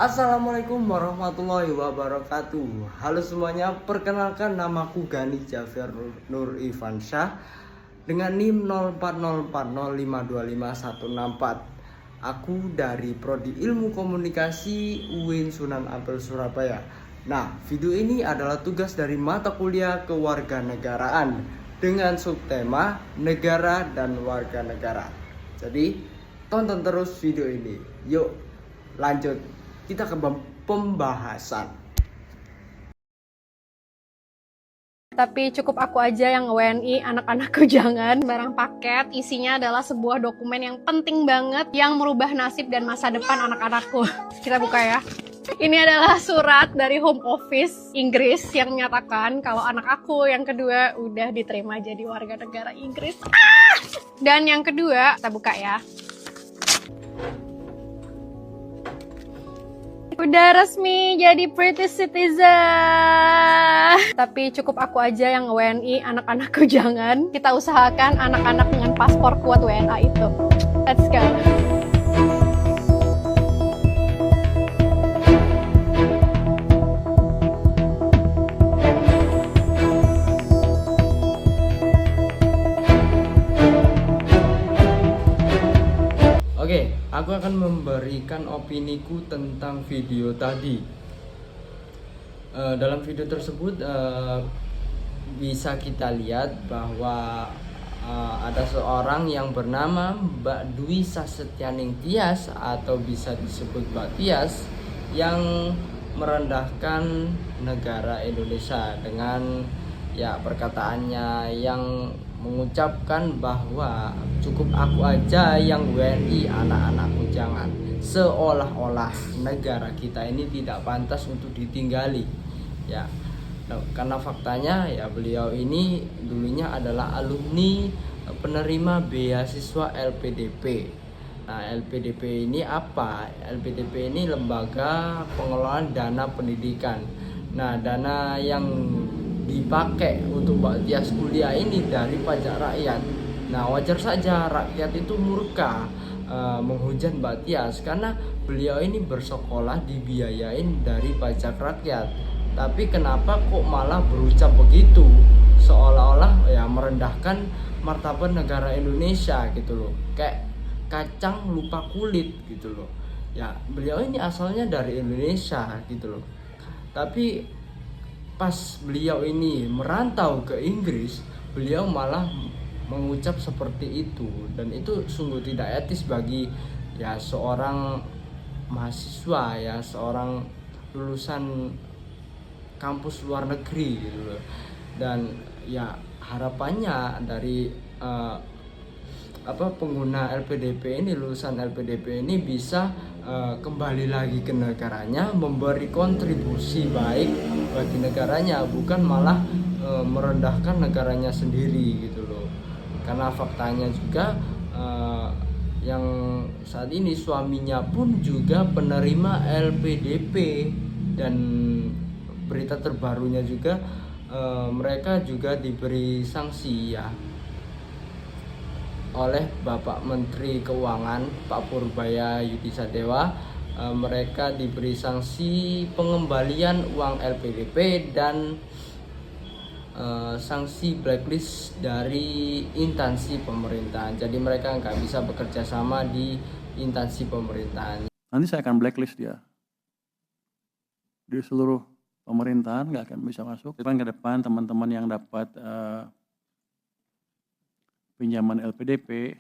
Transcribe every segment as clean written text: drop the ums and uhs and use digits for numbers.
Assalamualaikum warahmatullahi wabarakatuh. Halo semuanya, perkenalkan namaku Gani Jafar Nur Ivansyah dengan NIM 040405256164. Aku dari Prodi Ilmu Komunikasi UIN Sunan Ampel Surabaya. Nah, video ini adalah tugas dari mata kuliah kewarganegaraan dengan subtema negara dan warga negara. Jadi, tonton terus video ini. Yuk, lanjut. Kita ke pembahasan. Tapi cukup aku aja yang WNI, anak-anakku jangan. Barang paket isinya adalah sebuah dokumen yang penting banget yang merubah nasib dan masa depan anak-anakku. Kita buka ya. Ini adalah surat dari Home Office Inggris yang menyatakan kalau anak aku yang kedua udah diterima jadi warga negara Inggris. Dan yang kedua, kita buka ya. Udah resmi jadi British citizen. Tapi cukup aku aja yang WNI, anak-anakku jangan. Kita usahakan anak-anak dengan paspor kuat WNA itu. Let's go. Oke, aku akan memberikan opiniku tentang video tadi. Dalam video tersebut bisa kita lihat bahwa ada seorang yang bernama Mbak Dwi Sasetyaning Tias atau bisa disebut Mbak Tias yang merendahkan negara Indonesia dengan perkataannya yang mengucapkan bahwa cukup aku aja yang WNI, anak-anakku jangan. Seolah-olah negara kita ini tidak pantas untuk ditinggali. Karena faktanya beliau ini dulunya adalah alumni penerima beasiswa LPDP. Nah, LPDP ini apa? LPDP ini lembaga pengelolaan dana pendidikan. Nah, dana yang dipakai untuk Mbak Tias kuliah ini dari pajak rakyat. Nah, wajar saja rakyat itu murka menghujat Mbak Tias karena beliau ini bersekolah dibiayain dari pajak rakyat. Tapi kenapa kok malah berucap begitu? Seolah-olah merendahkan martabat negara Indonesia gitu loh. Kayak kacang lupa kulit gitu loh. Beliau ini asalnya dari Indonesia gitu loh. Tapi pas beliau ini merantau ke Inggris, beliau malah mengucap seperti itu, dan itu sungguh tidak etis bagi seorang mahasiswa, seorang lulusan kampus luar negeri gitu loh. Dan harapannya dari pengguna LPDP ini, lulusan LPDP ini bisa kembali lagi ke negaranya, memberi kontribusi baik bagi negaranya, bukan malah merendahkan negaranya sendiri gitu loh. Karena faktanya juga yang saat ini suaminya pun juga penerima LPDP, dan berita terbarunya juga mereka juga diberi sanksi oleh Bapak Menteri Keuangan Pak Purbaya Yudhisadewa. Mereka diberi sanksi pengembalian uang LPDP dan sanksi blacklist dari instansi pemerintahan. Jadi mereka nggak bisa bekerja sama di instansi pemerintahan. Nanti saya akan blacklist dia di seluruh pemerintahan, nggak akan bisa masuk. Ke depan teman-teman yang dapat pinjaman LPDP,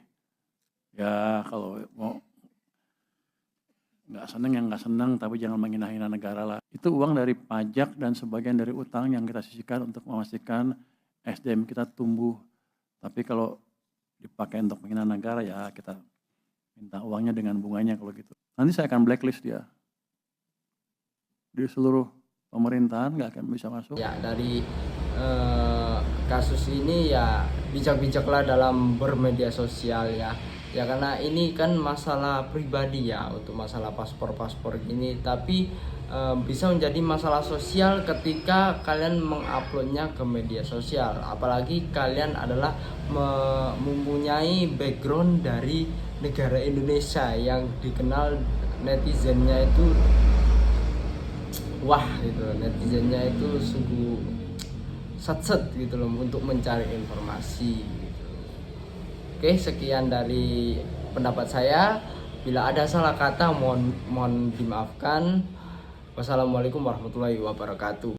kalau mau nggak seneng yang nggak seneng, tapi jangan menghina-hina negara lah. Itu uang dari pajak dan sebagian dari utang yang kita sisihkan untuk memastikan SDM kita tumbuh. Tapi kalau dipakai untuk menghina negara, kita minta uangnya dengan bunganya kalau gitu. Nanti saya akan blacklist dia di seluruh pemerintahan, nggak akan bisa masuk. Dari kasus ini bijak-bijaklah dalam bermedia sosial karena ini kan masalah pribadi untuk masalah paspor ini, tapi bisa menjadi masalah sosial ketika kalian menguploadnya ke media sosial, apalagi kalian adalah mempunyai background dari negara Indonesia yang dikenal netizennya itu wah gitu, netizennya itu sungguh satset gitu loh untuk mencari informasi gitu. Oke, sekian dari pendapat saya. Bila ada salah kata mohon dimaafkan. Wassalamualaikum warahmatullahi wabarakatuh.